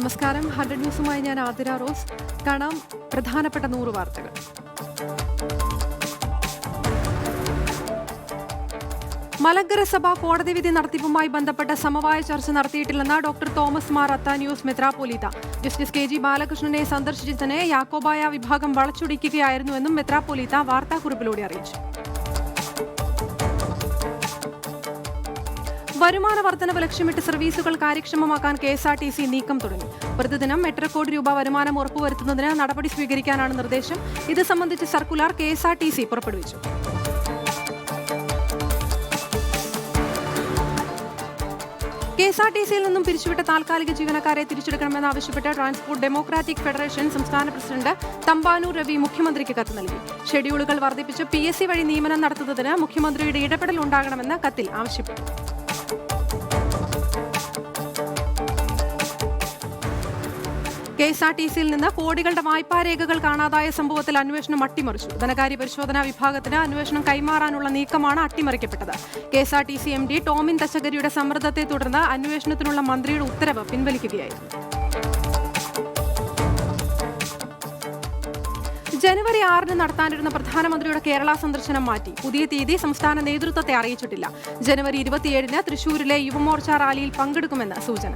നമസ്കാരം. 100 ന്യൂസുമായി ഞാൻ ആതിര റോസ്. കാണാം പ്രധാനപ്പെട്ട 100 വാർത്തകൾ. മലങ്കര സഭ കോടതി വിധി നടത്തിപ്പുമായി ബന്ധപ്പെട്ട സമവായ ചർച്ച നടത്തിയിട്ടില്ലെന്ന് ഡോക്ടർ തോമസ് മാർ അത്താന്യൂസ് മെത്രാപ്പൊലീത്ത. ജസ്റ്റിസ് കെ ജി ബാലകൃഷ്ണനെ സന്ദർശിച്ചതിനെ യാക്കോബായ വിഭാഗം വളച്ചൊടിക്കുകയായിരുന്നുവെന്നും മെത്രാപ്പൊലീത്ത വാർത്താക്കുറിപ്പിലൂടെ അറിയിച്ചു. വരുമാന വർധനവ് ലക്ഷ്യമിട്ട് സർവീസുകൾ കാര്യക്ഷമമാക്കാൻ KSRTC നീക്കം തുടങ്ങി. പ്രതിദിനം 8.5 കോടി രൂപ വരുമാനം ഉറപ്പുവരുത്തുന്നതിന് നടപടി സ്വീകരിക്കാനാണ് നിർദ്ദേശം. ഇത് സംബന്ധിച്ച് സർക്കുലർ KSRTC പുറപ്പെടുവിച്ചു. KSRTCയിൽ നിന്നും പിരിച്ചുവിട്ട താൽക്കാലിക ജീവനക്കാരെ തിരിച്ചെടുക്കണമെന്നാവശ്യപ്പെട്ട് ട്രാൻസ്പോർട്ട് ഡെമോക്രാറ്റിക് ഫെഡറേഷൻ സംസ്ഥാന പ്രസിഡന്റ് തമ്പാനൂർ രവി മുഖ്യമന്ത്രിക്ക് കത്ത് നൽകി. ഷെഡ്യൂളുകൾ വർദ്ധിപ്പിച്ച് PSC വഴി നിയമനം നടത്തുന്നതിന് മുഖ്യമന്ത്രിയുടെ ഇടപെടൽ ഉണ്ടാകണമെന്ന് കത്തിൽ ആവശ്യപ്പെട്ടു. KSRTCയിൽ നിന്ന് കോടികളുടെ വായ്പാരേഖകൾ കാണാതായ സംഭവത്തിൽ അന്വേഷണം അട്ടിമറിച്ചു. ധനകാര്യ പരിശോധനാ വിഭാഗത്തിന് അന്വേഷണം കൈമാറാനുള്ള നീക്കമാണ് അട്ടിമറിക്കപ്പെട്ടത്. KSRTC MD ടോമിൻ തച്ചകരിയുടെ സമ്മർദ്ദത്തെ തുടർന്ന് അന്വേഷണത്തിനുള്ള മന്ത്രിയുടെ ഉത്തരവ് പിൻവലിക്കുകയായിരുന്നു. ജനുവരി 6 നടത്താനിരുന്ന പ്രധാനമന്ത്രിയുടെ കേരള സന്ദർശനം മാറ്റി. പുതിയ തീയതി സംസ്ഥാന നേതൃത്വത്തെ അറിയിച്ചിട്ടില്ല. ജനുവരി 27 തൃശൂരിലെ യുവമോർച്ച റാലിയിൽ പങ്കെടുക്കുമെന്ന് സൂചന.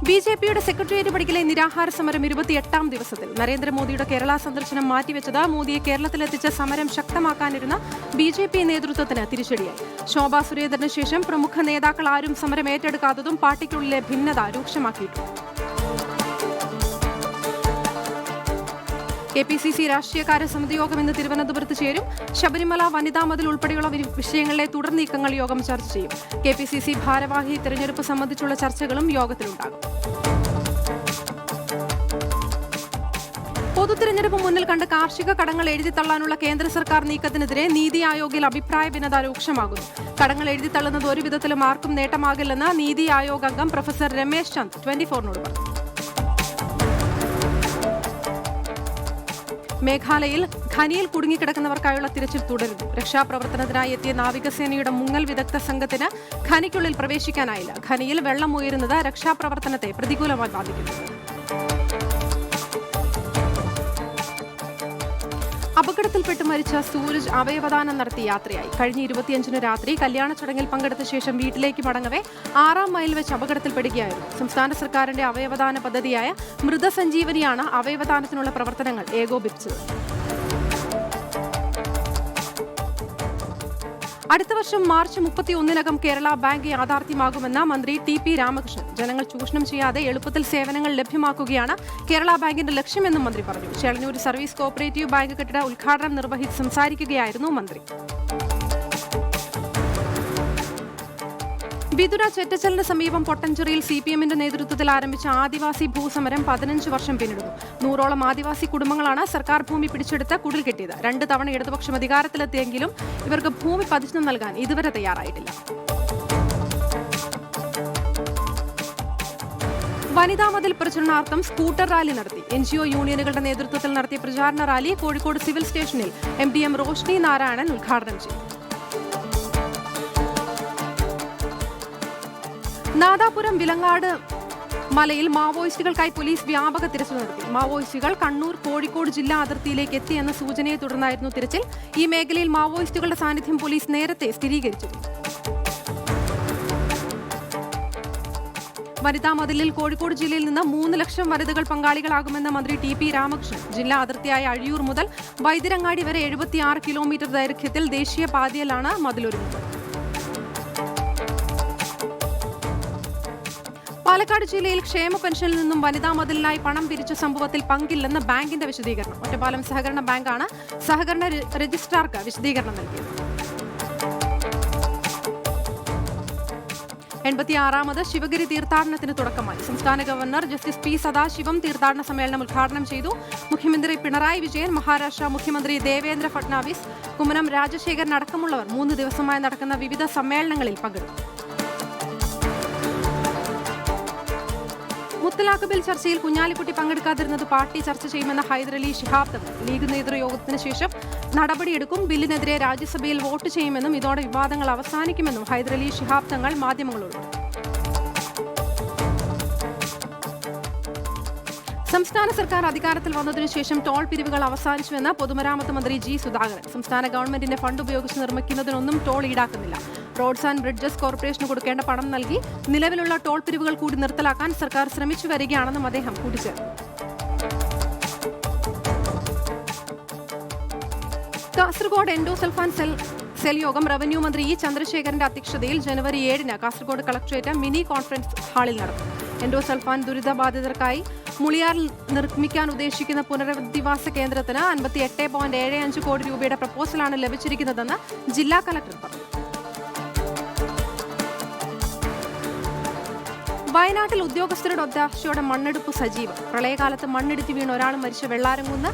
BJPയുടെ സെക്രട്ടേറിയറ്റ് പടിക്കലെ നിരാഹാര സമരം 28ാം ദിവസത്തിൽ. നരേന്ദ്രമോദിയുടെ കേരള സന്ദർശനം മാറ്റിവെച്ചത് മോദിയെ കേരളത്തിലെത്തിച്ച സമരം ശക്തമാക്കാനിരുന്ന BJP നേതൃത്വത്തിന് തിരിച്ചടിയായി. ശോഭാ സുരേന്ദ്രന് ശേഷം പ്രമുഖ നേതാക്കൾ ആരും സമരം ഏറ്റെടുക്കാത്തതും പാർട്ടിക്കുള്ളിലെ ഭിന്നത രൂക്ഷമാക്കിയിട്ടുണ്ട്. KPCC രാഷ്ട്രീയകാര്യ സമിതി യോഗം ഇന്ന് തിരുവനന്തപുരത്ത് ചേരും. ശബരിമല, വനിതാ മതിൽ ഉൾപ്പെടെയുള്ള വിഷയങ്ങളിലെ തുടർ നീക്കങ്ങൾ യോഗം ചർച്ച ചെയ്യും. KPCC ഭാരവാഹി തെരഞ്ഞെടുപ്പ് സംബന്ധിച്ചുള്ള ചർച്ചകളും യോഗത്തിലുണ്ടാകും. പൊതു തിരഞ്ഞെടുപ്പ് മുന്നിൽ കണ്ട് കാർഷിക കടങ്ങൾ എഴുതിത്തള്ളാനുള്ള കേന്ദ്ര സർക്കാർ നീക്കത്തിനെതിരെ നീതി ആയോഗിൽ അഭിപ്രായ ഭിന്നത രൂക്ഷമാകുന്നു. കടങ്ങൾ എഴുതിത്തള്ളുന്നത് ഒരു വിധത്തിലും ആർക്കും നേട്ടമാകില്ലെന്ന് നീതി ആയോഗ് അംഗം പ്രൊഫസർ രമേശ് ചന്ദ് 24നോട് പറഞ്ഞു. മേഘാലയയിൽ ഖനിയിൽ കുടുങ്ങിക്കിടക്കുന്നവർക്കായുള്ള തിരച്ചിൽ തുടരുന്നു. രക്ഷാപ്രവർത്തനത്തിനായി എത്തിയ നാവികസേനയുടെ മുങ്ങൽ വിദഗ്ധ സംഘത്തിന് ഖനിക്കുള്ളിൽ പ്രവേശിക്കാനായില്ല. ഖനിയിൽ വെള്ളം ഉയരുന്നത് രക്ഷാപ്രവർത്തനത്തെ പ്രതികൂലമായി ബാധിക്കുന്നു. അപകടത്തിൽപ്പെട്ട് മരിച്ച സൂരജ് അവയവദാനം നടത്തി യാത്രയായി. കഴിഞ്ഞ 25 രാത്രി കല്യാണ ചടങ്ങിൽ പങ്കെടുത്ത ശേഷം വീട്ടിലേക്ക് മടങ്ങവേ 6ാം മൈൽ വെച്ച് അപകടത്തിൽപ്പെടുകയായിരുന്നു. സംസ്ഥാന സർക്കാരിന്റെ അവയവദാന പദ്ധതിയായ മൃതസഞ്ജീവനിയാണ് അവയവദാനത്തിനുള്ള പ്രവർത്തനങ്ങൾ ഏകോപിപ്പിച്ചത്. അടുത്ത വർഷം മാർച്ച് 31 കേരള ബാങ്ക് യാഥാർത്ഥ്യമാകുമെന്ന് മന്ത്രി TP രാമകൃഷ്ണൻ. ജനങ്ങൾ ചൂഷണം ചെയ്യാതെ എളുപ്പത്തിൽ സേവനങ്ങൾ ലഭ്യമാക്കുകയാണ് കേരള ബാങ്കിന്റെ ലക്ഷ്യമെന്നും മന്ത്രി പറഞ്ഞു. ചേളന്നൂർ സർവീസ് കോഓപ്പറേറ്റീവ് ബാങ്ക് കെട്ടിട ഉദ്ഘാടനം നിർവഹിച്ച് സംസാരിക്കുകയായിരുന്നു മന്ത്രി. ബിദുര ചെറ്റച്ചലിന് സമീപം പൊട്ടൻചിറയിൽ CPMന്റെ നേതൃത്വത്തിൽ ആരംഭിച്ച ആദിവാസി ഭൂസമരം 15 വർഷം പിന്നിടുന്നു. 100ഓളം ആദിവാസി കുടുംബങ്ങളാണ് സർക്കാർ ഭൂമി പിടിച്ചെടുത്ത് കുടിൽ കെട്ടിയത്. 2 തവണ ഇടതുപക്ഷം അധികാരത്തിലെത്തിയെങ്കിലും ഇവർക്ക് ഭൂമി പതിച്ചു നൽകാൻ ഇതുവരെ തയ്യാറായിട്ടില്ല. വനിതാ മതിൽ പ്രചരണാർത്ഥം സ്കൂട്ടർ റാലി നടത്തി. NGO യൂണിയനുകളുടെ നേതൃത്വത്തിൽ നടത്തിയ പ്രചാരണ റാലി കോഴിക്കോട് സിവിൽ സ്റ്റേഷനിൽ MDM റോഷ്നി നാരായണൻ ഉദ്ഘാടനം ചെയ്തു. നാദാപുരം വിലങ്ങാട് മലയിൽ മാവോയിസ്റ്റുകൾക്കായി പോലീസ് വ്യാപക തിരച്ചിൽ നടത്തി. മാവോയിസ്റ്റുകൾ കണ്ണൂർ, കോഴിക്കോട് ജില്ലാ അതിർത്തിയിലേക്ക് എത്തിയെന്ന സൂചനയെ തുടർന്നായിരുന്നു തിരച്ചിൽ. ഈ മേഖലയിൽ മാവോയിസ്റ്റുകളുടെ സാന്നിധ്യം പോലീസ് നേരത്തെ സ്ഥിരീകരിച്ചിരുന്നു. വനിതാ മതിലിൽ കോഴിക്കോട് ജില്ലയിൽ നിന്ന് 3 ലക്ഷം വനിതകൾ പങ്കാളികളാകുമെന്ന് മന്ത്രി TP രാമകൃഷ്ണൻ. ജില്ലാ അതിർത്തിയായ അഴിയൂർ മുതൽ വൈതിരങ്ങാടി വരെ 76 കിലോമീറ്റർ ദൈർഘ്യത്തിൽ ദേശീയപാതയിലാണ് മതിലൊരുങ്ങുന്നത്. പാലക്കാട് ജില്ലയിൽ ക്ഷേമ പെൻഷനിൽ നിന്നും വനിതാ മതിലിനായി പണം പിരിച്ച സംഭവത്തിൽ പങ്കില്ലെന്ന് ബാങ്കിന്റെ വിശദീകരണം. ഒറ്റപ്പാലം സഹകരണ ബാങ്കാണ് സഹകരണ രജിസ്ട്രാർക്ക് വിശദീകരണം നൽകിയത്. 86ാമത് ശിവഗിരി തീർത്ഥാടനത്തിന് തുടക്കമായി. സംസ്ഥാന ഗവർണർ ജസ്റ്റിസ് P സദാശിവം തീർത്ഥാടന സമ്മേളനം ഉദ്ഘാടനം ചെയ്തു. മുഖ്യമന്ത്രി പിണറായി വിജയൻ, മഹാരാഷ്ട്ര മുഖ്യമന്ത്രി ദേവേന്ദ്ര ഫഡ്നാവിസ്, കുമ്മനം രാജശേഖരൻ അടക്കമുള്ളവർ 3 ദിവസമായി നടക്കുന്ന വിവിധ സമ്മേളനങ്ങളിൽ പങ്കെടുത്തു. മുത്തലാഖ് ബിൽ ചർച്ചയിൽ കുഞ്ഞാലിക്കുട്ടി പങ്കെടുക്കാതിരുന്നത് പാർട്ടി ചർച്ച ചെയ്യുമെന്ന ഹൈദരലി ശിഹാബ് തങ്ങൾ. ലീഗ് നേതൃയോഗത്തിന് ശേഷം നടപടിയെടുക്കും. ബില്ലിനെതിരെ രാജ്യസഭയിൽ വോട്ട് ചെയ്യുമെന്നും ഇതോടെ വിവാദങ്ങൾ അവസാനിക്കുമെന്നും ഹൈദരലി ശിഹാബ് തങ്ങൾ മാധ്യമങ്ങളോട് പറഞ്ഞു. സംസ്ഥാന സർക്കാർ അധികാരത്തിൽ വന്നതിനു ശേഷം ടോൾ പിരിവുകൾ അവസാനിച്ചുവെന്ന് പൊതുമരാമത്ത് മന്ത്രി ജി സുധാകരൻ. സംസ്ഥാന ഗവൺമെന്റിന്റെ ഫണ്ട് ഉപയോഗിച്ച് നിർമ്മിക്കുന്നതിനൊന്നും ടോൾ ഈടാക്കുന്നില്ല. റോഡ്സ് ആൻഡ് ബ്രിഡ്ജസ് കോർപ്പറേഷന് കൊടുക്കേണ്ട പണം നൽകി നിലവിലുള്ള ടോൾ പിരിവുകൾ കൂടി നിർത്തലാക്കാൻ സർക്കാർ ശ്രമിച്ചു വരികയാണെന്നും അദ്ദേഹം കൂട്ടിച്ചേർത്തു. കാസർഗോഡ് എൻഡോസൾഫാൻ സെൽ യോഗം റവന്യൂ മന്ത്രി ഇ ചന്ദ്രശേഖരന്റെ അധ്യക്ഷതയിൽ ജനുവരി 7-ന് കാസർഗോഡ് കളക്ടറേറ്റ് മിനി കോൺഫറൻസ് ഹാളിൽ നടക്കും. എൻഡോസൾഫാൻ ദുരിതബാധിതർക്കായി മുളിയാറിൽ നിർമ്മിക്കാൻ ഉദ്ദേശിക്കുന്ന പുനരധിവാസ കേന്ദ്രത്തിന് 58.75 കോടി രൂപയുടെ പ്രപ്പോസലാണ് ലഭിച്ചിരിക്കുന്നതെന്ന് ജില്ലാ കളക്ടർ പറഞ്ഞു. വയനാട്ടിൽ ഉദ്യോഗസ്ഥരുടെ ഒത്താശയോടെ മണ്ണെടുപ്പ് സജീവം. പ്രളയകാലത്ത് മണ്ണിടിച്ച് വീണ് ഒരാൾ മരിച്ച വെള്ളാരംകുന്ന്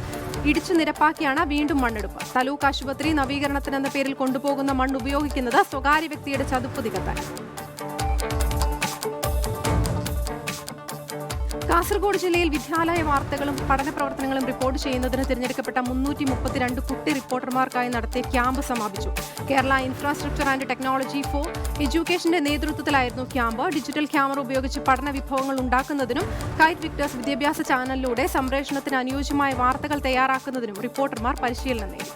ഇടിച്ചു നിരപ്പാക്കിയാണ് വീണ്ടും മണ്ണെടുപ്പ്. താലൂക്ക് ആശുപത്രി നവീകരണത്തിനെന്ന പേരിൽ കൊണ്ടുപോകുന്ന മണ്ണ് ഉപയോഗിക്കുന്നത് സ്വകാര്യ വ്യക്തിയുടെ ചതുപ്പ് നികത്താൻ. കാസർഗോഡ് ജില്ലയിൽ വിദ്യാലയ വാർത്തകളും പഠന പ്രവർത്തനങ്ങളും റിപ്പോർട്ട് ചെയ്യുന്നതിന് തിരഞ്ഞെടുക്കപ്പെട്ട 332 കുട്ടി റിപ്പോർട്ടർമാർക്കായി നടത്തിയ ക്യാമ്പ് സമാപിച്ചു. Kerala infrastructure and technology for എഡ്യൂക്കേഷന്റെ നേതൃത്വത്തിലായിരുന്നു ക്യാമ്പ്. ഡിജിറ്റൽ ക്യാമറ ഉപയോഗിച്ച് പഠന വിഭവങ്ങൾ ഉണ്ടാക്കുന്നതിനും കൈറ്റ് വിക്ടേഴ്സ് വിദ്യാഭ്യാസ ചാനലിലൂടെ സംപ്രേഷണത്തിന് അനുയോജ്യമായ വാർത്തകൾ തയ്യാറാക്കുന്നതിനും റിപ്പോർട്ടർമാർ പരിശീലനം നേടി.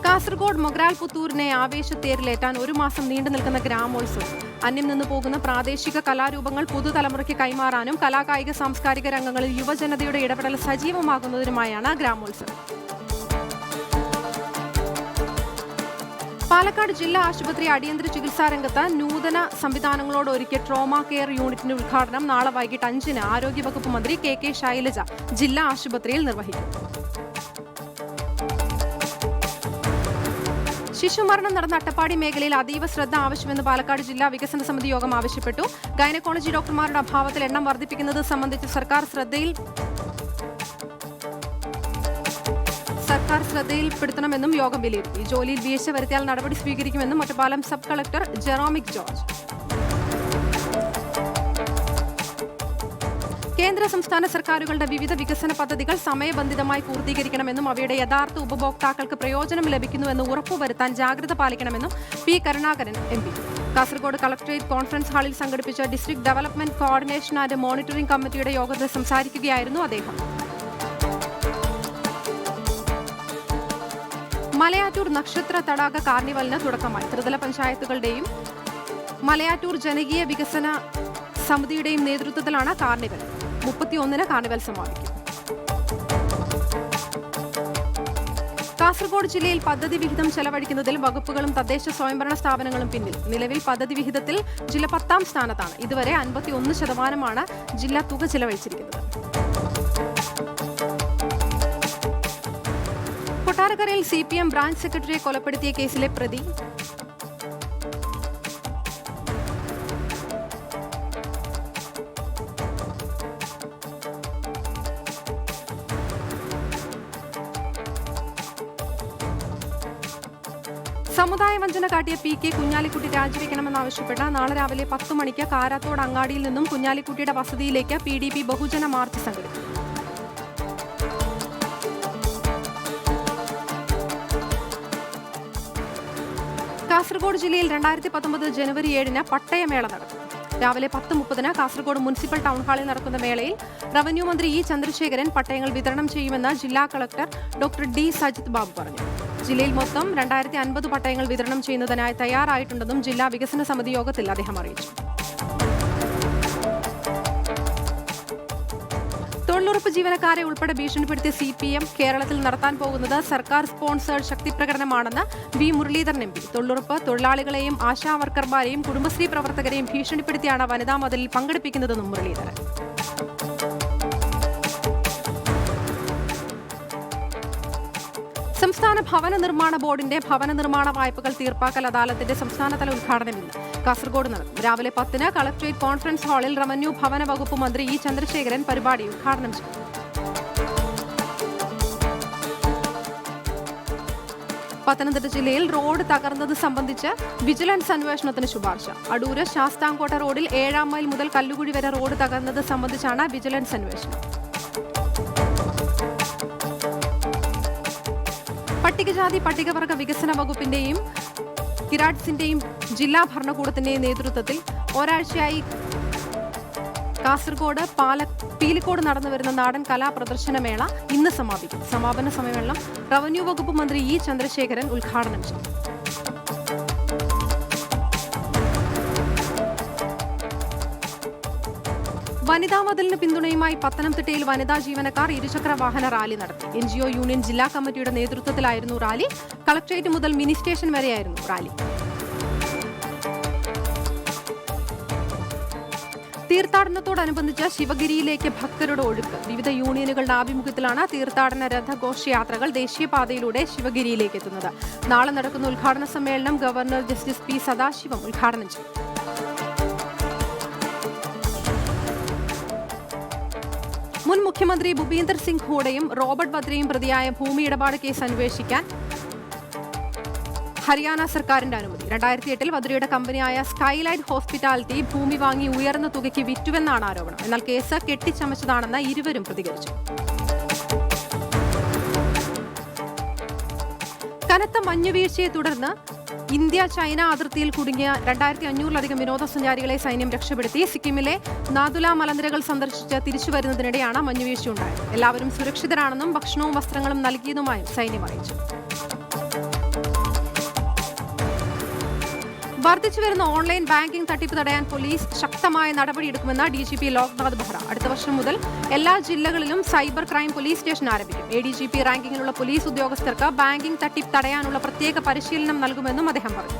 കാസർഗോഡ് മൊഗ്രാൽ പുത്തൂരിനെ ആവേശത്തേരിലേറ്റാൻ 1 മാസം നീണ്ടു നിൽക്കുന്ന ഗ്രാമോത്സവം. അന്യം നിന്നു പോകുന്ന പ്രാദേശിക കലാരൂപങ്ങൾ പുതുതലമുറയ്ക്ക് കൈമാറാനും കലാകായിക സാംസ്കാരിക രംഗങ്ങളിൽ യുവജനതയുടെ ഇടപെടൽ സജീവമാകുന്നതിനുമായാണ് ഗ്രാമോത്സവം. പാലക്കാട് ജില്ലാ ആശുപത്രി അടിയന്തര ചികിത്സാ രംഗത്ത് നൂതന സംവിധാനങ്ങളോട് ഒരുക്കിയ ട്രോമ കെയർ യൂണിറ്റിന്റെ ഉദ്ഘാടനം നാളെ വൈകിട്ട് 5-ന് ആരോഗ്യവകുപ്പ് മന്ത്രി കെ ശൈലജ ജില്ലാ ആശുപത്രിയിൽ നിർവഹിക്കും. ശിശുമരണം നടന്ന അട്ടപ്പാടി മേഖലയിൽ അതീവ ശ്രദ്ധ ആവശ്യമെന്ന് പാലക്കാട് ജില്ലാ വികസന സമിതി യോഗം ആവശ്യപ്പെട്ടു. ഗൈനക്കോളജി ഡോക്ടർമാരുടെ അഭാവത്തിൽ എണ്ണം വർദ്ധിപ്പിക്കുന്നത് സംബന്ധിച്ച് സർക്കാർ ശ്രദ്ധയിൽപ്പെടുത്തണമെന്നും യോഗം വിലയിരുത്തി. ജോലിയിൽ വീഴ്ച വരുത്തിയാൽ നടപടി സ്വീകരിക്കുമെന്നും Ottapalam sub collector Jeromic George. കേന്ദ്ര സംസ്ഥാന സർക്കാരുകളുടെ വിവിധ വികസന പദ്ധതികൾ സമയബന്ധിതമായി പൂർത്തീകരിക്കണമെന്നും അവയുടെ യഥാർത്ഥ ഉപഭോക്താക്കൾക്ക് പ്രയോജനം ലഭിക്കുന്നുവെന്ന് ഉറപ്പുവരുത്താൻ ജാഗ്രത പാലിക്കണമെന്നും P Karunakaran MP. Kasaragod collectorate conference ഹാളിൽ സംഘടിപ്പിച്ച district development coordination and monitoring കമ്മിറ്റിയുടെ യോഗത്തിൽ സംസാരിക്കുകയായിരുന്നു അദ്ദേഹം. മലയാറ്റൂർ നക്ഷത്ര തടാക കാർണിവലിന് തുടക്കമായി. ത്രിതല പഞ്ചായത്തുകളുടെയും മലയാറ്റൂർ ജനകീയ വികസന സമിതിയുടെയും നേതൃത്വത്തിലാണ് കാർണിവൽ. 31-ന് കാർണിവൽ സമാപിക്കും. കാസർഗോഡ് ജില്ലയിൽ പദ്ധതി വിഹിതം ചെലവഴിക്കുന്നതിൽ വകുപ്പുകളും തദ്ദേശ സ്വയംഭരണ സ്ഥാപനങ്ങളും പിന്നിൽ. നിലവിൽ പദ്ധതി വിഹിതത്തിൽ ജില്ല 10-ാം സ്ഥാനത്താണ്. ഇതുവരെ 51% ജില്ല തുക ചെലവഴിച്ചിരിക്കുന്നത്. കൊട്ടാരക്കരയിൽ CPM ബ്രാഞ്ച് സെക്രട്ടറിയെ കൊലപ്പെടുത്തിയ കേസിലെ പ്രതി സമുദായ വഞ്ചന കാട്ടിയ PK കുഞ്ഞാലിക്കുട്ടി രാജിവെക്കണമെന്നാവശ്യപ്പെട്ട് നാളെ രാവിലെ 10 മണിക്ക് കാരാത്തോട് അങ്ങാടിയിൽ നിന്നും കുഞ്ഞാലിക്കുട്ടിയുടെ വസതിയിലേക്ക് PDP ബഹുജന മാർച്ച് സംഘടിപ്പിക്കും. കാസർഗോഡ് ജില്ലയിൽ 2019 ജനുവരി 7-ന് പട്ടയമേള നടക്കും. രാവിലെ 10:30-ന് കാസർഗോഡ് മുനിസിപ്പൽ ടൗൺ ഹാളിൽ നടക്കുന്ന മേളയിൽ റവന്യൂ മന്ത്രി ഇ ചന്ദ്രശേഖരൻ പട്ടയങ്ങൾ വിതരണം ചെയ്യുമെന്ന് ജില്ലാ collector doctor D Sajith Babu പറഞ്ഞു. ജില്ലയിൽ മൊത്തം 2050 പട്ടയങ്ങൾ വിതരണം ചെയ്യുന്നതിനായി തയ്യാറായിട്ടുണ്ടെന്നും ജില്ലാ വികസന സമിതി യോഗത്തിൽ അദ്ദേഹം അറിയിച്ചു. തൊഴിലുറപ്പ് ജീവനക്കാരെ ഉൾപ്പെടെ ഭീഷണിപ്പെടുത്തിയ CPM കേരളത്തിൽ നടത്താൻ പോകുന്നത് സർക്കാർ സ്പോൺസേഡ് ശക്തിപ്രകടനമാണെന്ന് V മുരളീധരൻ MP. തൊഴിലുറപ്പ് തൊഴിലാളികളെയും ആശാവർക്കർമാരെയും കുടുംബശ്രീ പ്രവർത്തകരെയും ഭീഷണിപ്പെടുത്തിയാണ് വനിതാ മതിലിൽ പങ്കെടുപ്പിക്കുന്നതെന്നും മുരളീധരൻ. സംസ്ഥാന ഭവന നിർമ്മാണ ബോർഡിന്റെ ഭവന നിർമ്മാണ വായ്പകൾ തീർപ്പാക്കൽ അദാലത്തിന്റെ സംസ്ഥാനതല ഉദ്ഘാടനം ഇന്ന് കാസർഗോഡ് നടക്കും. രാവിലെ 10-ന് കളക്ടറേറ്റ് കോൺഫറൻസ് ഹാളിൽ റവന്യൂ ഭവന വകുപ്പ് മന്ത്രി ഇ ചന്ദ്രശേഖരൻ പരിപാടി ഉദ്ഘാടനം ചെയ്യും. പത്തനംതിട്ട ജില്ലയിൽ റോഡ് തകർന്നത് സംബന്ധിച്ച് വിജിലൻസ് അന്വേഷണത്തിന് ശുപാർശ. അടൂര് ശാസ്താംകോട്ട റോഡിൽ 7-ാം മൈൽ മുതൽ കല്ലുകുഴി വരെ റോഡ് തകർന്നത് സംബന്ധിച്ചാണ് വിജിലൻസ് അന്വേഷണം. പട്ടികജാതി പട്ടികവർഗ വികസന വകുപ്പിന്റെയും കിരാഡ്സിന്റെയും ജില്ലാ ഭരണകൂടത്തിന്റെയും നേതൃത്വത്തിൽ ഒരാഴ്ചയായി കാസർഗോഡ് പീലിക്കോട് നടന്നുവരുന്ന നാടൻ കലാ പ്രദർശനമേള ഇന്ന് സമാപിക്കും. സമാപന സമ്മേളനം റവന്യൂ വകുപ്പ് മന്ത്രി ഇ ചന്ദ്രശേഖരൻ ഉദ്ഘാടനം ചെയ്യും. വനിതാ മതിലിന് പിന്തുണയുമായി പത്തനംതിട്ടയിൽ വനിതാ ജീവനക്കാർ ഇരുചക്ര വാഹന റാലി നടത്തി. NGO യൂണിയൻ ജില്ലാ കമ്മിറ്റിയുടെ നേതൃത്വത്തിലായിരുന്നു റാലി. കളക്ടറേറ്റ് മുതൽ മിനി സ്റ്റേഷൻ വരെയായിരുന്നു റാലി. തീർത്ഥാടനത്തോടനുബന്ധിച്ച് ശിവഗിരിയിലേക്ക് ഭക്തരുടെ ഒഴുക്ക്. വിവിധ യൂണിയനുകളുടെ ആഭിമുഖ്യത്തിലാണ് തീർത്ഥാടന രഥഘോഷയാത്രകൾ ദേശീയപാതയിലൂടെ ശിവഗിരിയിലേക്ക് എത്തുന്നത്. നാളെ നടക്കുന്ന ഉദ്ഘാടന സമ്മേളനം ഗവർണർ ജസ്റ്റിസ് പി സദാശിവം ഉദ്ഘാടനം ചെയ്യും. മുൻ മുഖ്യമന്ത്രി ഭൂപീന്ദർ സിംഗ് ഹൂഡയും റോബർട്ട് വദ്രയും പ്രതിയായ ഭൂമി ഇടപാട് കേസ് അന്വേഷിക്കാൻ ഹരിയാന സർക്കാരിന്റെ അനുമതി. 2008 വദ്രയുടെ കമ്പനിയായ സ്കൈലൈറ്റ് ഹോസ്പിറ്റാലിറ്റി ഭൂമി വാങ്ങി ഉയർന്ന തുകയ്ക്ക് വിറ്റുവെന്നാണ് ആരോപണം. എന്നാൽ കേസ് കെട്ടിച്ചമച്ചതാണെന്ന് ഇരുവരും പ്രതികരിച്ചു. കനത്ത മഞ്ഞുവീഴ്ചയെ തുടർന്ന് ഇന്ത്യ ചൈന അതിർത്തിയിൽ കുടുങ്ങിയ 2500-ലധികം വിനോദസഞ്ചാരികളെ സൈന്യം രക്ഷപ്പെടുത്തി. സിക്കിമിലെ നാതുല മലനിരകൾ സന്ദർശിച്ച് തിരിച്ചുവരുന്നതിനിടെയാണ് മഞ്ഞുവീഴ്ചയുണ്ടായത്. എല്ലാവരും സുരക്ഷിതരാണെന്നും ഭക്ഷണവും വസ്ത്രങ്ങളും നൽകിയതുമായും സൈന്യം അറിയിച്ചു. വർദ്ധിച്ചുവരുന്ന ഓൺലൈൻ ബാങ്കിംഗ് തട്ടിപ്പ് തടയാൻ പോലീസ് ശക്തമായ നടപടിയെടുക്കുമെന്ന് DGP ലോക്നാഥ് ബെഹ്റ. അടുത്ത വർഷം മുതൽ എല്ലാ ജില്ലകളിലും സൈബർ ക്രൈം പോലീസ് സ്റ്റേഷൻ ആരംഭിക്കും. ADGP റാങ്കിങ്ങിലുള്ള പോലീസ് ഉദ്യോഗസ്ഥർക്ക് ബാങ്കിംഗ് തട്ടിപ്പ് തടയാനുള്ള പ്രത്യേക പരിശീലനം നൽകുമെന്നും അദ്ദേഹം പറഞ്ഞു.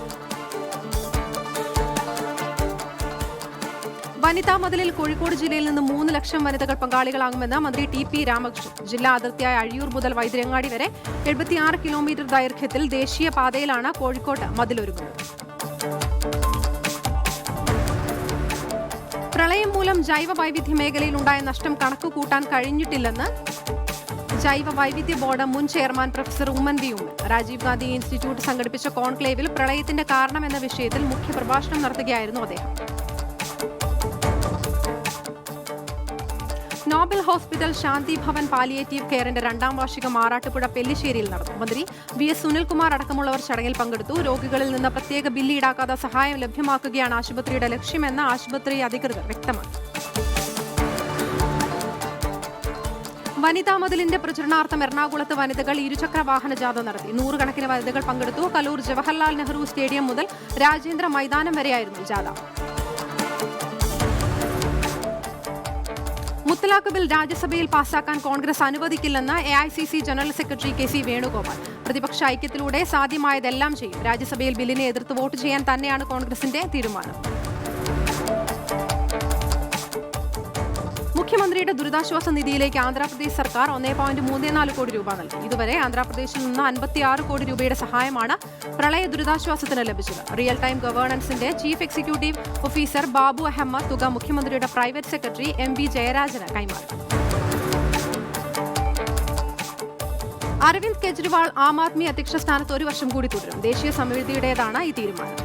വനിതാ മതിലിൽ കോഴിക്കോട് ജില്ലയിൽ നിന്ന് 3 ലക്ഷം വനിതകൾ പങ്കാളികളാകുമെന്ന് മന്ത്രി TP രാമകൃഷ്ണൻ. ജില്ലാ അതിർത്തിയായ അഴിയൂർ മുതൽ വൈദ്യരങ്ങാടി വരെ 76 കിലോമീറ്റർ ദൈർഘ്യത്തിൽ ദേശീയ പാതയിലാണ് കോഴിക്കോട്ട് മതിലൊരുങ്ങുന്നത്. പ്രളയം മൂലം ജൈവ വൈവിധ്യ മേഖലയിൽ ഉണ്ടായ നഷ്ടം കണക്കുകൂട്ടാൻ കഴിഞ്ഞിട്ടില്ലെന്ന് ജൈവ വൈവിധ്യ ബോർഡ് മുൻ chairman professor Oommen V Oommen. Rajiv Gandhi institute സംഘടിപ്പിച്ച കോൺക്ലേവിൽ പ്രളയത്തിന്റെ കാരണം എന്ന വിഷയത്തിൽ മുഖ്യപ്രഭാഷണം നടത്തുകയായിരുന്നു അദ്ദേഹം. Noble hospital Shanti Bhavan palliative കെയറിന്റെ 2ാം വാർഷികം ആറാട്ടുപുഴ പെല്ലിശ്ശേരിയിൽ നടന്നു. മന്ത്രി VS സുനിൽകുമാർ അടക്കമുള്ളവർ ചടങ്ങിൽ പങ്കെടുത്തു. രോഗികളിൽ നിന്ന് പ്രത്യേക ബില്ല് ഈടാക്കാതെ സഹായം ലഭ്യമാക്കുകയാണ് ആശുപത്രിയുടെ ലക്ഷ്യമെന്ന് ആശുപത്രി അധികൃതർ വ്യക്തമാക്കി. വനിതാ മതിലിന്റെ പ്രചരണാർത്ഥം എറണാകുളത്ത് വനിതകൾ ഇരുചക്ര വാഹന ജാഥ നടത്തി. 100 കണക്കിന് വനിതകൾ പങ്കെടുത്തു. കലൂർ ജവഹർലാൽ നെഹ്റു സ്റ്റേഡിയം മുതൽ രാജേന്ദ്ര മൈതാനം വരെയായിരുന്നു ജാഥ. മുത്തലാഖ് ബിൽ രാജ്യസഭയിൽ പാസാക്കാൻ കോൺഗ്രസ് അനുവദിക്കില്ലെന്ന് AICC general secretary KC Venugopal. പ്രതിപക്ഷ ഐക്യത്തിലൂടെ സാധ്യമായതെല്ലാം ചെയ്യും. രാജ്യസഭയിൽ ബില്ലിനെ എതിർത്ത് വോട്ട് ചെയ്യാൻ തന്നെയാണ് കോൺഗ്രസിന്റെ തീരുമാനം. മുഖ്യമന്ത്രിയുടെ ദുരിതാശ്വാസ നിധിയിലേക്ക് ആന്ധ്രാപ്രദേശ് സർക്കാർ 1.34 കോടി രൂപ നൽകി. ഇതുവരെ ആന്ധ്രാപ്രദേശിൽ നിന്ന് 56 കോടി രൂപയുടെ സഹായമാണ് പ്രളയ ദുരിതാശ്വാസത്തിന് ലഭിച്ചത്. റിയൽ ടൈം ഗവേണൻസിന്റെ chief executive officer Babu Ahmed തുക മുഖ്യമന്ത്രിയുടെ പ്രൈവറ്റ് സെക്രട്ടറി MV ജയരാജന് കൈമാറി. അരവിന്ദ് കെജ്രിവാൾ ആം ആദ്മി അധ്യക്ഷ സ്ഥാനത്ത് 1 വർഷം കൂടി തുടരും. ദേശീയ സമിതിയുടേതാണ് ഈ തീരുമാനം.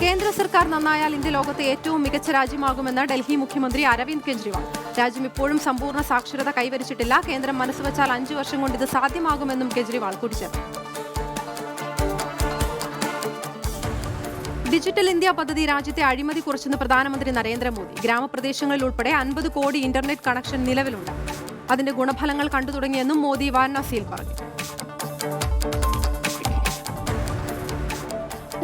കേന്ദ്ര സർക്കാർ നന്നായാൽ ഇന്ത്യ ലോകത്തെ ഏറ്റവും മികച്ച രാജ്യമാകുമെന്ന് ഡൽഹി മുഖ്യമന്ത്രി അരവിന്ദ് കെജ്രിവാൾ. രാജ്യം ഇപ്പോഴും സമ്പൂർണ്ണ സാക്ഷരത കൈവരിച്ചിട്ടില്ല. കേന്ദ്രം മനസ്സുവച്ചാൽ 5 വർഷം കൊണ്ട് ഇത് സാധ്യമാകുമെന്നും കെജ്രിവാൾ കൂട്ടിച്ചേർത്തു. ഡിജിറ്റൽ ഇന്ത്യ പദ്ധതി രാജ്യത്തെ അഴിമതി കുറച്ചെന്ന് പ്രധാനമന്ത്രി നരേന്ദ്രമോദി. ഗ്രാമപ്രദേശങ്ങളിൽ ഉൾപ്പെടെ 50 കോടി ഇന്റർനെറ്റ് കണക്ഷൻ നിലവിലുണ്ട്. അതിന്റെ ഗുണഫലങ്ങൾ കണ്ടു തുടങ്ങിയെന്നും മോദി വാരണാസിയിൽ പറഞ്ഞു.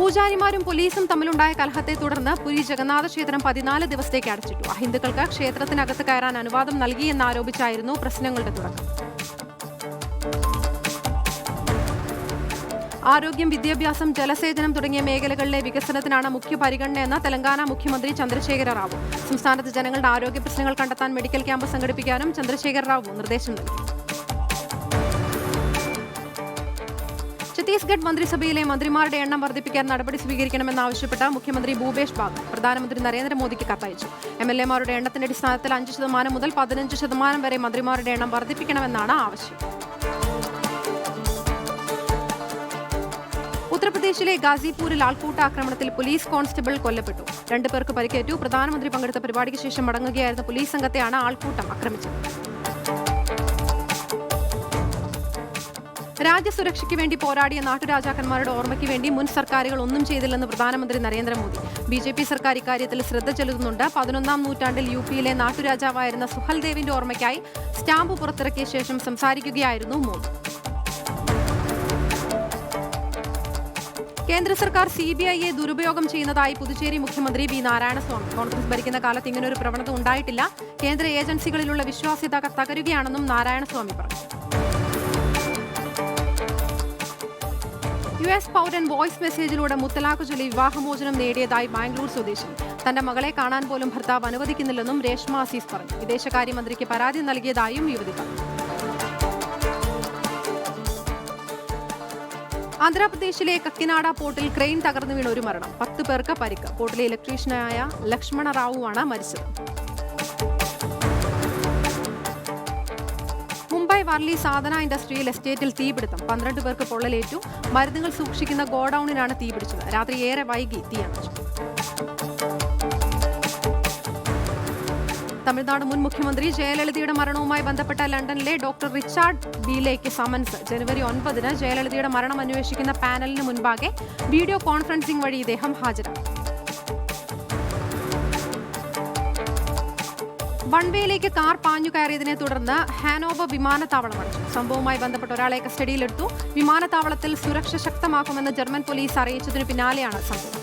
പൂജാരിമാരും പോലീസും തമ്മിലുണ്ടായ കലഹത്തെ തുടർന്ന് പുരി ജഗന്നാഥ ക്ഷേത്രം 14 ദിവസത്തേക്ക് അടച്ചിട്ടു. അഹിന്ദുക്കൾക്ക് ക്ഷേത്രത്തിനകത്ത് കയറാൻ അനുവാദം നൽകിയെന്നാരോപിച്ചായിരുന്നു പ്രശ്നങ്ങളുടെ തുടക്കം. ആരോഗ്യം, വിദ്യാഭ്യാസം, ജലസേചനം തുടങ്ങിയ മേഖലകളിലെ വികസനത്തിനാണ് മുഖ്യ പരിഗണനയെന്ന് തെലങ്കാന മുഖ്യമന്ത്രി ചന്ദ്രശേഖര റാവു. സംസ്ഥാനത്ത് ജനങ്ങളുടെ ആരോഗ്യ പ്രശ്നങ്ങൾ കണ്ടെത്താൻ മെഡിക്കൽ ക്യാമ്പ് സംഘടിപ്പിക്കാനും ചന്ദ്രശേഖര റാവു നിർദ്ദേശം നൽകി. ഛത്തീസ്ഗഡ് മന്ത്രിസഭയിലെ മന്ത്രിമാരുടെ എണ്ണം വർദ്ധിപ്പിക്കാൻ നടപടി സ്വീകരിക്കണമെന്നാവശ്യപ്പെട്ട് മുഖ്യമന്ത്രി ഭൂപേഷ് ബാഗൽ പ്രധാനമന്ത്രി നരേന്ദ്രമോദിക്ക് കത്തയച്ചു. MLA-മാരുടെ എണ്ണത്തിന്റെ അടിസ്ഥാനത്തിൽ 5% മുതൽ 15% വരെ മന്ത്രിമാരുടെ എണ്ണം വർദ്ധിപ്പിക്കണമെന്നാണ് ആവശ്യം. ഉത്തർപ്രദേശിലെ ഗാസിപൂരിൽ ആൾക്കൂട്ട ആക്രമണത്തിൽ പോലീസ് കോൺസ്റ്റബിൾ കൊല്ലപ്പെട്ടു. 2 പേർക്ക് പരിക്കേറ്റു. പ്രധാനമന്ത്രി പങ്കെടുത്ത പരിപാടിക്ക് ശേഷം മടങ്ങുകയായിരുന്ന പോലീസ് സംഘത്തെയാണ് ആൾക്കൂട്ടം ആക്രമിച്ചത്. രാജ്യസുരക്ഷയ്ക്ക് വേണ്ടി പോരാടിയ നാട്ടുരാജാക്കന്മാരുടെ ഓർമ്മയ്ക്ക് വേണ്ടി മുൻ സർക്കാരുകൾ ഒന്നും ചെയ്തില്ലെന്ന് പ്രധാനമന്ത്രി നരേന്ദ്രമോദി. BJP സർക്കാർ ഇക്കാര്യത്തിൽ ശ്രദ്ധ ചെലുത്തുന്നുണ്ട്. 11ാം നൂറ്റാണ്ടിൽ UP-യിലെ നാട്ടുരാജാവായിരുന്ന സുഹൽദേവിന്റെ ഓർമ്മയ്ക്കായി സ്റ്റാമ്പ് പുറത്തിറക്കിയ ശേഷം സംസാരിക്കുകയായിരുന്നു മോദി. കേന്ദ്ര സർക്കാർ CBI-യെ ദുരുപയോഗം ചെയ്യുന്നതായി പുതുച്ചേരി മുഖ്യമന്ത്രി V. നാരായണസ്വാമി. കോൺഗ്രസ് ഭരിക്കുന്ന കാലത്ത് ഇങ്ങനൊരു പ്രവണത ഉണ്ടായിട്ടില്ല. കേന്ദ്ര ഏജൻസികളിലുള്ള വിശ്വാസ്യത തകരുകയാണെന്നും നാരായണസ്വാമി പറഞ്ഞു. US പൗരൻ വോയിസ് മെസ്സേജിലൂടെ മുത്തലാഖ് ചൊല്ലി വിവാഹമോചനം നേടിയതായി ബാംഗ്ലൂർ സ്വദേശി. തന്റെ മകളെ കാണാൻ പോലും ഭർത്താവ് അനുവദിക്കുന്നില്ലെന്നും രേഷ്മ അസീസ് പറഞ്ഞു. വിദേശകാര്യമന്ത്രിക്ക് പരാതി നൽകിയതായും യുവതി പറഞ്ഞു. ആന്ധ്രാപ്രദേശിലെ കക്കിനാട പോർട്ടിൽ ക്രെയിൻ തകർന്നു വീണ ഒരു മരണം. 10 പേർക്ക് പരിക്ക്. പോർട്ടിലെ ഇലക്ട്രീഷ്യനായ ലക്ഷ്മണ റാവുവാണ് മരിച്ചത്. മുംബൈ വർലി സാധന ഇൻഡസ്ട്രിയൽ എസ്റ്റേറ്റിൽ തീപിടുത്തം. 12 പേർക്ക് പൊള്ളലേറ്റു. മരുന്നുകൾ സൂക്ഷിക്കുന്ന ഗോഡൌണിനാണ് തീപിടിച്ചത്. രാത്രി ഏറെ വൈകി തീയണച്ചു. തമിഴ്നാട് മുൻ മുഖ്യമന്ത്രി ജയലളിതയുടെ മരണവുമായി ബന്ധപ്പെട്ട ലണ്ടനിലെ ഡോക്ടർ റിച്ചാർഡ് ബീലേക്ക് സമൻസ്. ജനുവരി 9-ന് ജയലളിതയുടെ മരണം അന്വേഷിക്കുന്ന പാനലിന് മുൻപാകെ വീഡിയോ കോൺഫറൻസിംഗ് വഴി ഇദ്ദേഹം ഹാജരായി. വൺവേയിലേക്ക് കാർ പാഞ്ഞു കയറിയതിനെ തുടർന്ന് ഹാനോവർ വിമാനത്താവളം അടച്ചു. സംഭവവുമായി ബന്ധപ്പെട്ട ഒരാളെ കസ്റ്റഡിയിലെടുത്തു. വിമാനത്താവളത്തിൽ സുരക്ഷ ശക്തമാക്കുമെന്ന് ജർമ്മൻ പോലീസ് അറിയിച്ചതിനു പിന്നാലെയാണ് സംഭവം.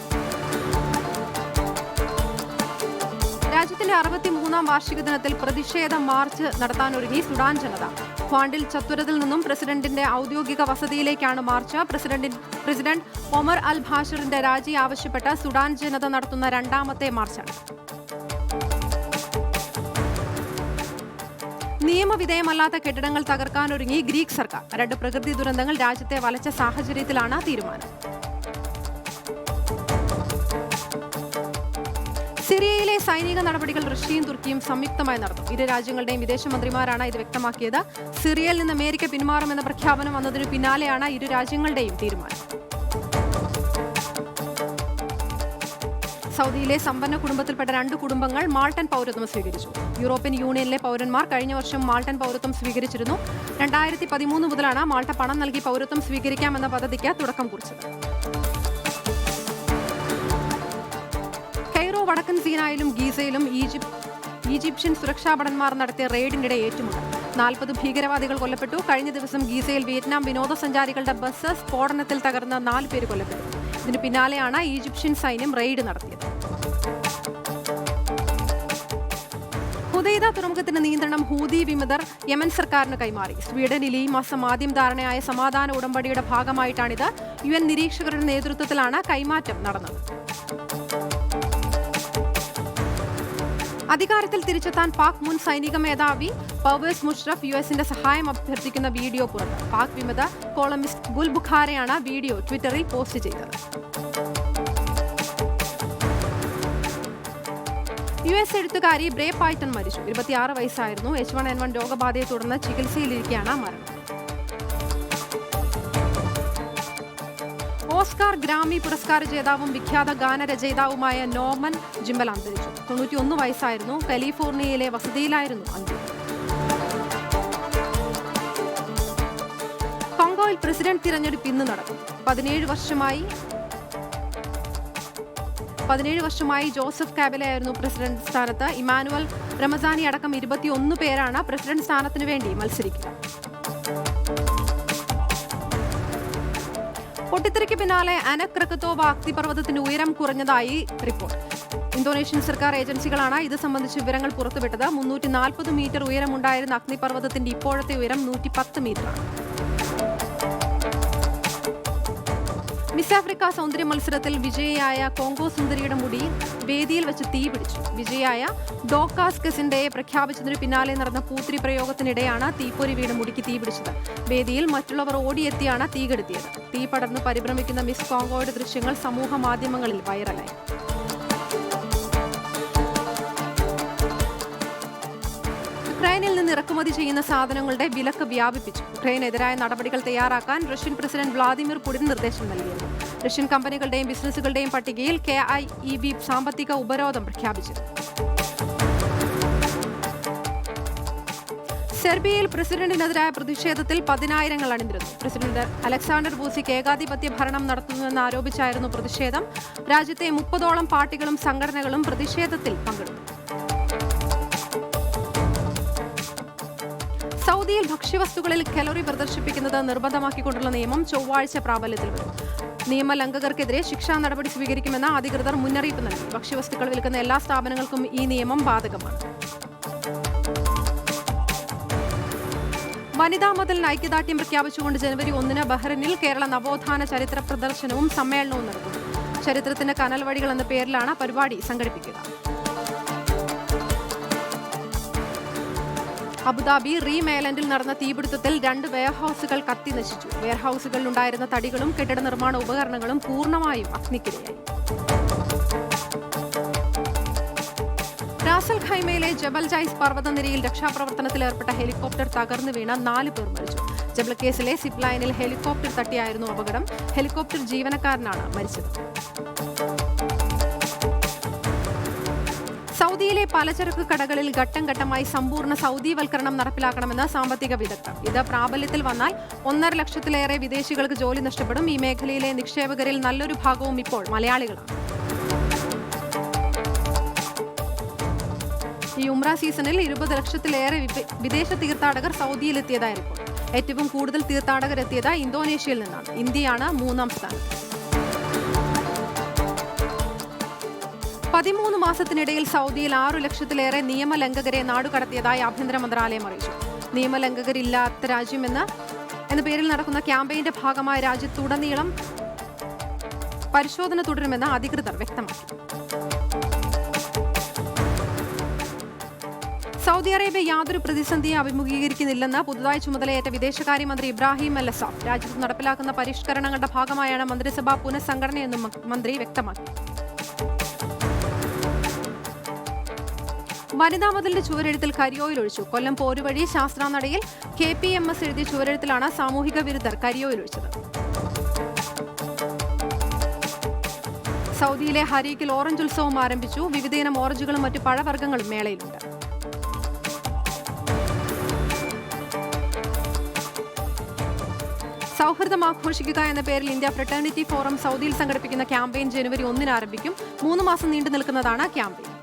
രാജ്യത്തിന്റെ 63ാം വാർഷിക ദിനത്തിൽ പ്രതിഷേധ മാർച്ച് നടത്താനൊരുങ്ങി സുഡാൻ ജനത. ക്വാണ്ടിൽ ചത്തുരത്തിൽ നിന്നും പ്രസിഡന്റിന്റെ ഔദ്യോഗിക വസതിയിലേക്കാണ് മാർച്ച്. പ്രസിഡന്റ് ഒമർ അൽ ബാഷിറിന്റെ രാജി ആവശ്യപ്പെട്ട് സുഡാൻ ജനത നടത്തുന്ന 2ാമത്തെ മാർച്ചാണ്. നിയമവിധേയമല്ലാത്ത കെട്ടിടങ്ങൾ തകർക്കാനൊരുങ്ങി ഗ്രീക്ക് സർക്കാർ. 2 പ്രകൃതി ദുരന്തങ്ങൾ രാജ്യത്തെ വലച്ച സാഹചര്യത്തിലാണ് തീരുമാനം. സിറിയയിലെ സൈനിക നടപടികൾ റഷ്യയും തുർക്കിയും സംയുക്തമായി നടന്നു. ഇരു രാജ്യങ്ങളുടെയും വിദേശമന്ത്രിമാരാണ് ഇത് വ്യക്തമാക്കിയത്. സിറിയയിൽ നിന്ന് അമേരിക്ക പിന്മാറുമെന്ന പ്രഖ്യാപനം വന്നതിനു പിന്നാലെയാണ് ഇരു രാജ്യങ്ങളുടെയും തീരുമാനം. സൗദിയിലെ സമ്പന്ന കുടുംബത്തിൽപ്പെട്ട 2 കുടുംബങ്ങൾ മാൾട്ടൻ പൗരത്വം സ്വീകരിച്ചു. യൂറോപ്യൻ യൂണിയനിലെ പൗരന്മാർ കഴിഞ്ഞ വർഷം മാൾട്ടൻ പൗരത്വം സ്വീകരിച്ചിരുന്നു. 2013 മുതലാണ് മാൾട്ട പണം നൽകി പൗരത്വം സ്വീകരിക്കാമെന്ന പദ്ധതിക്ക് തുടക്കം കുറിച്ചത്. വടക്കൻ സീനായിലും ഗീസയിലും ഈജിപ്ഷ്യൻ സുരക്ഷാഭടന്മാർ നടത്തിയ റെയ്ഡിനിടെ ഏറ്റുമുട്ടൽ. 40 ഭീകരവാദികൾ കൊല്ലപ്പെട്ടു. കഴിഞ്ഞ ദിവസം ഗീസയിൽ വിയറ്റ്നാം വിനോദസഞ്ചാരികളുടെ ബസ് സ്ഫോടനത്തിൽ തകർന്ന 4 പേര് കൊല്ലപ്പെട്ടു. ഇതിന് പിന്നാലെയാണ് ഈജിപ്ഷ്യൻ സൈന്യം റെയ്ഡ് നടത്തിയത്. ഹുദൈദ തുറമുഖത്തിന്റെ നിയന്ത്രണം ഹൂതി വിമതർ യമൻ സർക്കാരിന് കൈമാറി. സ്വീഡനിൽ ഈ മാസം ആദ്യം ധാരണയായ സമാധാന ഉടമ്പടിയുടെ ഭാഗമായിട്ടാണിത്. UN നിരീക്ഷകരുടെ നേതൃത്വത്തിലാണ് കൈമാറ്റം നടന്നത്. അധികാരത്തിൽ തിരിച്ചെത്താൻ പാക് മുൻ സൈനിക മേധാവി പർവേസ് മുഷറഫ് US-ന്റെ സഹായം അഭ്യർത്ഥിക്കുന്ന വീഡിയോ പുറത്ത്. പാക് വിമത കോളമിസ്റ്റ് ഗുൽ ബുഖാരയാണ് വീഡിയോ ട്വിറ്ററിൽ പോസ്റ്റ് ചെയ്തത്. US എഴുത്തുകാരി ബ്രേ പൈറ്റൺ മരിച്ചു. 26 വയസ്സായിരുന്നു. H1N1 രോഗബാധയെ തുടർന്ന് ചികിത്സയിലിരിക്കെയാണ് മരണം. ഓസ്കാർ ഗ്രാമി പുരസ്കാര ജേതാവും വിഖ്യാത ഗാനരചയിതാവുമായ നോർമൻ ജിംബൽ അന്തരിച്ചു. 91 വയസ്സായിരുന്നു. കാലിഫോർണിയയിലെ വസതിയിലായിരുന്നു അന്ത്യം. കോങ്കോയിൽ പ്രസിഡന്റ് തിരഞ്ഞെടുപ്പ് ഇന്ന് നടക്കും. 17 വർഷമായി ജോസഫ് കാബിലയായിരുന്നു പ്രസിഡന്റ് സ്ഥാനത്ത്. ഇമാനുവൽ റമസാനി അടക്കം 21 പേരാണ് പ്രസിഡന്റ് സ്ഥാനത്തിനു വേണ്ടി മത്സരിക്കുക. പൊട്ടിത്തെറിക്ക് പിന്നാലെ അനക് ക്രക്കത്തോവ അഗ്നിപർവ്വതത്തിന്റെ ഉയരം കുറഞ്ഞതായി റിപ്പോർട്ട്. ഇന്തോനേഷ്യൻ സർക്കാർ ഏജൻസികളാണ് ഇത് സംബന്ധിച്ച് വിവരങ്ങൾ പുറത്തുവിട്ടത്. 340 മീറ്റർ ഉയരമുണ്ടായിരുന്ന അഗ്നിപർവ്വതത്തിന്റെ ഇപ്പോഴത്തെ ഉയരം 110 മീറ്ററാണ്. മിസ് ആഫ്രിക്ക സൗന്ദര്യ മത്സരത്തിൽ വിജയിയായ കോങ്കോ സുന്ദരിയുടെ മുടി വേദിയിൽ വെച്ച് തീപിടിച്ചു. വിജയിയായ ഡോക്കാസ് കെസിൻഡയെ പ്രഖ്യാപിച്ചതിനു പിന്നാലെ നടന്ന പൂത്തിരി പ്രയോഗത്തിനിടെയാണ് തീപ്പൊരി വീണ് മുടിക്ക് തീപിടിച്ചത്. വേദിയിൽ മറ്റുള്ളവർ ഓടിയെത്തിയാണ് തീ കെടുത്തിയത്. തീ പടർന്ന് പരിഭ്രമിക്കുന്ന മിസ് കോങ്കോയുടെ ദൃശ്യങ്ങൾ സമൂഹ മാധ്യമങ്ങളിൽ വൈറലായി. യുക്രൈനിൽ നിന്ന് ഇറക്കുമതി ചെയ്യുന്ന സാധനങ്ങളുടെ വിലക്ക് വ്യാപിപ്പിച്ചു. യുക്രൈനെതിരായ നടപടികൾ തയ്യാറാക്കാൻ റഷ്യൻ പ്രസിഡന്റ് വ്ളാദിമിർ പുടിൻ നിർദ്ദേശം നൽകിയിരുന്നു. റഷ്യൻ കമ്പനികളുടെയും ബിസിനസ്സുകളുടെയും പട്ടികയിൽ KIEB സാമ്പത്തിക ഉപരോധം പ്രഖ്യാപിച്ചു. സെർബിയയിൽ പ്രസിഡന്റിനെതിരായ പ്രതിഷേധത്തിൽ 10,000 അണിനിരന്നു. പ്രസിഡന്റ് അലക്സാണ്ടർ വൂസിക് ഏകാധിപത്യ ഭരണം നടത്തുന്നുവെന്ന് ആരോപിച്ചായിരുന്നു പ്രതിഷേധം. രാജ്യത്തെ 30ഓളം പാർട്ടികളും സംഘടനകളും പ്രതിഷേധത്തിൽ പങ്കെടുത്തു. സൗദിയിൽ ഭക്ഷ്യവസ്തുക്കളിൽ കലോറി പ്രദർശിപ്പിക്കുന്നത് നിർബന്ധമാക്കിക്കൊണ്ടുള്ള നിയമം ചൊവ്വാഴ്ച പ്രാബല്യത്തിൽ വരും. നിയമലംഘകർക്കെതിരെ ശിക്ഷാ നടപടി സ്വീകരിക്കുമെന്ന് അധികൃതർ മുന്നറിയിപ്പ് നൽകി. ഭക്ഷ്യവസ്തുക്കൾ വിൽക്കുന്ന എല്ലാ സ്ഥാപനങ്ങൾക്കും ഈ നിയമം ബാധകമാണ്. വനിതാ മതിലിന് ഐക്യദാർഢ്യം പ്രഖ്യാപിച്ചുകൊണ്ട് ജനുവരി 1 ബഹ്റിനിൽ കേരള നവോത്ഥാന ചരിത്ര പ്രദർശനവും സമ്മേളനവും നടക്കും. ചരിത്രത്തിന്റെ കനൽ വഴികൾ എന്ന പേരിലാണ് പരിപാടി സംഘടിപ്പിക്കുക. അബുദാബി റീം ഐലൻഡിൽ നടന്ന തീപിടുത്തത്തിൽ 2 വെയർഹൌസുകൾ കത്തി നശിച്ചു. വെയർഹൌസുകളിലുണ്ടായിരുന്ന തടികളും കെട്ടിട നിർമ്മാണ ഉപകരണങ്ങളും പൂർണ്ണമായും അഗ്നിക്കിരയായി. റാസൽ ഖൈമയിലെ ജബൽ ജൈസ് പർവ്വതനിരയിൽ രക്ഷാപ്രവർത്തനത്തിൽ ഏർപ്പെട്ട ഹെലികോപ്റ്റർ തകർന്നു വീണ 4 പേർ മരിച്ചു. ജബൽ കേസിലെ സിപ്പ് ലൈനിൽ ഹെലികോപ്റ്റർ തട്ടിയായിരുന്നു അപകടം. ഹെലികോപ്റ്റർ ജീവനക്കാരനാണ് മരിച്ചത്. സൗദിയിലെ പലചരക്ക് കടകളിൽ ഘട്ടം ഘട്ടമായി സമ്പൂർണ്ണ സൗദിവൽക്കരണം നടപ്പിലാക്കണമെന്ന് സാമ്പത്തിക വിദഗ്ധർ. ഇത് പ്രാബല്യത്തിൽ വന്നാൽ 1.5 ലക്ഷത്തിലേറെ വിദേശികൾക്ക് ജോലി നഷ്ടപ്പെടും. ഈ മേഖലയിലെ നിക്ഷേപകരിൽ നല്ലൊരു ഭാഗവും ഇപ്പോൾ മലയാളികളാണ്. ഈ ഉംറ സീസണിൽ 20 ലക്ഷത്തിലേറെ വിദേശ തീർത്ഥാടകർ സൗദിയിലെത്തിയതായി റിപ്പോർട്ട്. ഏറ്റവും കൂടുതൽ തീർത്ഥാടകർ എത്തിയത് ഇന്തോനേഷ്യയിൽ നിന്നാണ്. ഇന്ത്യയാണ് 3ാം സ്ഥാനം. 13 മാസത്തിനിടയിൽ സൗദിയിൽ 6 ലക്ഷത്തിലേറെ നിയമലംഘകരെ നാടുകടത്തിയതായി ആഭ്യന്തര മന്ത്രാലയം അറിയിച്ചു. നിയമലംഘകരില്ലാത്ത രാജ്യം എന്ന പേരിൽ നടക്കുന്ന ക്യാമ്പയിന്റെ ഭാഗമായി രാജ്യത്തുടനീളം പരിശോധന തുടരുമെന്ന് അധികൃതർ വ്യക്തമാക്കി. സൗദി അറേബ്യ യാതൊരു പ്രതിസന്ധിയെ അഭിമുഖീകരിക്കുന്നില്ലെന്ന് പുതുതായി ചുമതലയേറ്റ വിദേശകാര്യമന്ത്രി ഇബ്രാഹിം അൽ-അസാഫ്. രാജ്യത്ത് നടപ്പിലാക്കുന്ന പരിഷ്കരണങ്ങളുടെ ഭാഗമായാണ് മന്ത്രിസഭാ പുനഃസംഘടനയെന്നും മന്ത്രി വ്യക്തമാക്കി. വനിതാ മതിലിന്റെ ചുവരെഴുത്തിൽ കരിയോയിൽ ഒഴിച്ചു. കൊല്ലം പോരുവഴി ശാസ്ത്രാനടയിൽ KPMS എഴുതിയ ചുവരെഴുത്തിലാണ് സാമൂഹിക വിരുദ്ധർ കരിയോയിൽ ഒഴിച്ചത്. സൗദിയിലെ ഹരീക്കിൽ ഓറഞ്ച് ഉത്സവം ആരംഭിച്ചു. വിവിധയിനം ഓറഞ്ചുകളും മറ്റു പഴവർഗ്ഗങ്ങളും മേളയിലുണ്ട്. സൗഹൃദം ആഘോഷിക്കുക എന്ന പേരിൽ ഇന്ത്യ ഫ്രട്ടേണിറ്റി ഫോറം സൗദിയിൽ സംഘടിപ്പിക്കുന്ന ക്യാമ്പയിൻ ജനുവരി 1 ആരംഭിക്കും. 3 മാസം നീണ്ടു നിൽക്കുന്നതാണ് ക്യാമ്പയിൻ.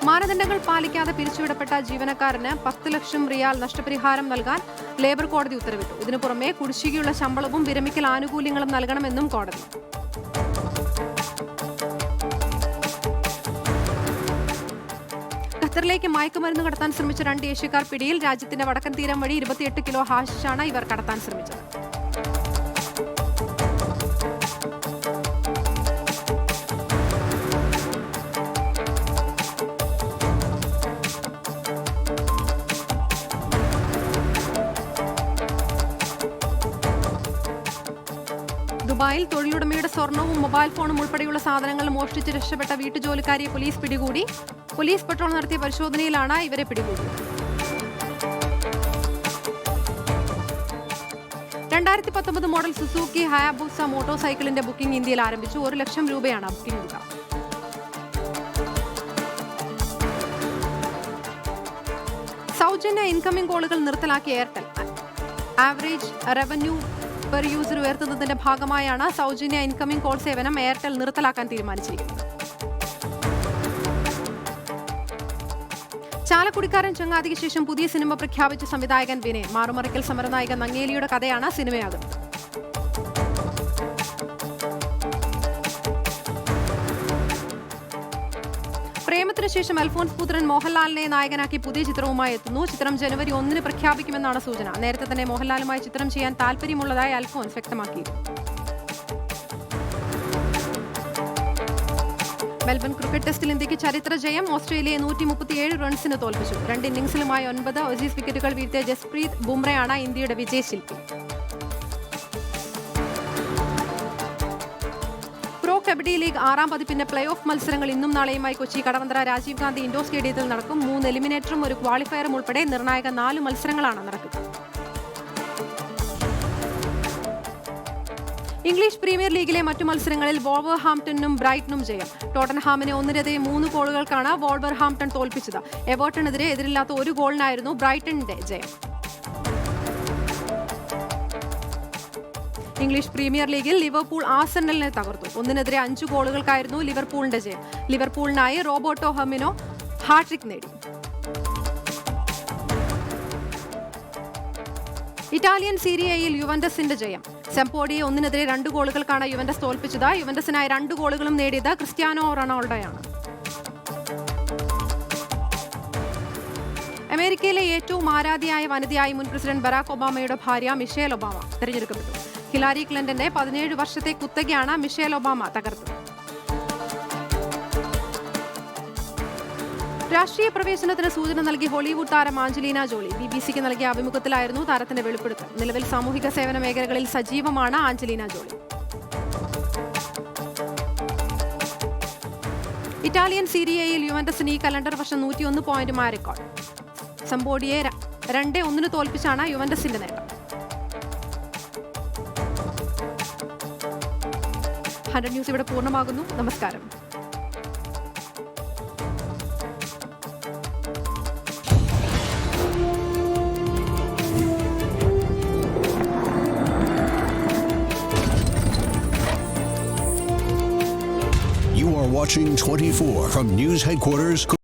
മാനദണ്ഡങ്ങൾ പാലിക്കാതെ പിരിച്ചുവിടപ്പെട്ട ജീവനക്കാരന് 10 ലക്ഷം റിയാൽ നഷ്ടപരിഹാരം നൽകാൻ ലേബർ കോടതി ഉത്തരവിട്ടു. ഇതിനു പുറമെ കുടിശ്ശികയുള്ള ശമ്പളവും വിരമിക്കൽ ആനുകൂല്യങ്ങളും നൽകണമെന്നും കോടതി. ഖത്തറിലേക്ക് മയക്കുമരുന്ന് കടത്താൻ ശ്രമിച്ച 2 ഏഷ്യക്കാർ പിടിയിൽ. രാജ്യത്തിന്റെ വടക്കൻ തീരം വഴി 28 കിലോ ഹാഷിഷാണ് ഇവർ കടത്താൻ ശ്രമിച്ചത്. ദുബായിൽ തൊഴിലുടമയുടെ സ്വർണവും മൊബൈൽ ഫോണും ഉൾപ്പെടെയുള്ള സാധനങ്ങൾ മോഷ്ടിച്ച് രക്ഷപ്പെട്ട വീട്ടുജോലിക്കാരിയെ പോലീസ് പിടികൂടി. പോലീസ് പെട്രോൾ നടത്തിയ പരിശോധനയിലാണ് ഇവരെ പിടികൂടിയത്. 2019 മോഡൽ സുസൂക്കി ഹയാബുസ മോട്ടോർ സൈക്കിളിന്റെ ബുക്കിംഗ് ഇന്ത്യയിൽ ആരംഭിച്ചു. 1 ലക്ഷം രൂപയാണ് ബുക്കിംഗ് തുക. സൗജന്യ ഇൻകമിംഗ് കോളുകൾ നിർത്തലാക്കിയ Airtel. Average revenue per user ഉയർത്തുന്നതിന്റെ ഭാഗമായാണ് സൗജന്യ ഇൻകമിംഗ് കോൾ സേവനം എയർടെൽ നിർത്തലാക്കാൻ തീരുമാനിച്ചിരിക്കുന്നത്. ചാലക്കുടിക്കാരൻ ചങ്ങാതിക്ക് ശേഷം പുതിയ സിനിമ പ്രഖ്യാപിച്ച സംവിധായകൻ വിനയൻ. മാറുമറിക്കൽ സമരനായിക നങ്ങേലിയുടെ കഥയാണ് സിനിമയാകുന്നത്. പ്രേമത്തിനു ശേഷം അൽഫോൻസ് പുത്രൻ മോഹൻലാലിനെ നായകനാക്കി പുതിയ ചിത്രവുമായി എത്തുന്നു. ചിത്രം ജനുവരി 1 പ്രഖ്യാപിക്കുമെന്നാണ് സൂചന. നേരത്തെ തന്നെ മോഹൻലാലുമായി ചിത്രം ചെയ്യാൻ താല്പര്യമുള്ളതായി അൽഫോൻസ് വ്യക്തമാക്കിയിരുന്നു. മെൽബൺ ക്രിക്കറ്റ് ടെസ്റ്റിൽ ഇന്ത്യക്ക് ചരിത്ര ജയം. ഓസ്ട്രേലിയയെ 137 റൺസിന് തോൽപ്പിച്ചു. 2 ഇന്നിംഗ്സിലുമായി 9 ഓസീസ് വിക്കറ്റുകൾ വീഴ്ത്തിയ ജസ്പ്രീത് ബുംറയാണ് ഇന്ത്യയുടെ വിജയശില്പി. പ്രോ കബഡി ലീഗ് 6ാം പതിപ്പിന്റെ പ്ലേ ഓഫ് മത്സരങ്ങൾ ഇന്നും നാളെയുമായി കൊച്ചി കടവന്ത്ര രാജീവ് ഗാന്ധി ഇൻഡോർ സ്റ്റേഡിയത്തിൽ നടക്കും. 3 എലിമിനേറ്ററും 1 ക്വാളിഫയറും ഉൾപ്പെടെ നിർണായക 4 മത്സരങ്ങളാണ് നടക്കുക. ഇംഗ്ലീഷ് പ്രീമിയർ ലീഗിലെ മറ്റു മത്സരങ്ങളിൽ വോൾവർഹാംപ്ടണിനും ബ്രൈറ്റനും ജയം. ടോട്ടൻഹാമിനെ 1-3 ഗോളുകൾക്കാണ് വോൾവർഹാംപ്ടൺ തോൽപ്പിച്ചത്. എവർട്ടണെതിരെ എതിരില്ലാത്ത 1 ഗോളിനായിരുന്നു ബ്രൈറ്റണിന്റെ ജയം. ഇംഗ്ലീഷ് പ്രീമിയർ ലീഗിൽ ലിവർപൂൾ ആഴ്സണലിനെ തകർത്തു. 1-5 ഗോളുകൾക്കായിരുന്നു ലിവർപൂളിന്റെ ജയം. ലിവർപൂളിനായി റോബർട്ടോ ഫെർമിനോ ഹാട്രിക് നേടി. ഇറ്റാലിയൻ സീരിയയിൽ യുവന്റസിന്റെ ജയം. സെംപോഡിയെ 1-2 ഗോളുകൾക്കാണ് യുവന്റസ് തോൽപ്പിച്ചത്. യുവന്റസിനായി 2 ഗോളുകളും നേടിയത് ക്രിസ്ത്യാനോ റൊണാൾഡോയാണ്. അമേരിക്കയിലെ ഏറ്റവും ആരാധ്യയായ വനിതയായി മുൻ പ്രസിഡന്റ് ബരാക് ഒബാമയുടെ ഭാര്യ മിഷേൽ ഒബാമ തെരഞ്ഞെടുക്കപ്പെട്ടു. ഹിലാരി ക്ലിന്റന്റെ 17 വർഷത്തെ കുത്തകയാണ് മിഷേൽ ഒബാമ തകർത്തത്. രാഷ്ട്രീയ പ്രവേശനത്തിന് സൂചന നൽകി ഹോളിവുഡ് താരം ആഞ്ചലീന ജോളി BBC-ക്ക് നൽകിയ അഭിമുഖത്തിലായിരുന്നു താരത്തിന്റെ വെളിപ്പെടുത്തൽ. നിലവിൽ സാമൂഹിക സേവന മേഖലകളിൽ സജീവമാണ് ആഞ്ചലീന ജോളി. ഇറ്റാലിയൻ സീരിയയിൽ യുവന്റസിന് ഈ കലണ്ടർ വർഷം 101 പോയിന്റുമായ റെക്കോർഡ്. സെംപോഡിയെ 2-1 തോൽപ്പിച്ചാണ് യുവന്റസിന്റെ നേട്ടം. 100 ന്യൂസ് ഇവിടെ പൂർണ്ണമാകുന്നു. നമസ്കാരം. You are watching 24 from News Headquarters.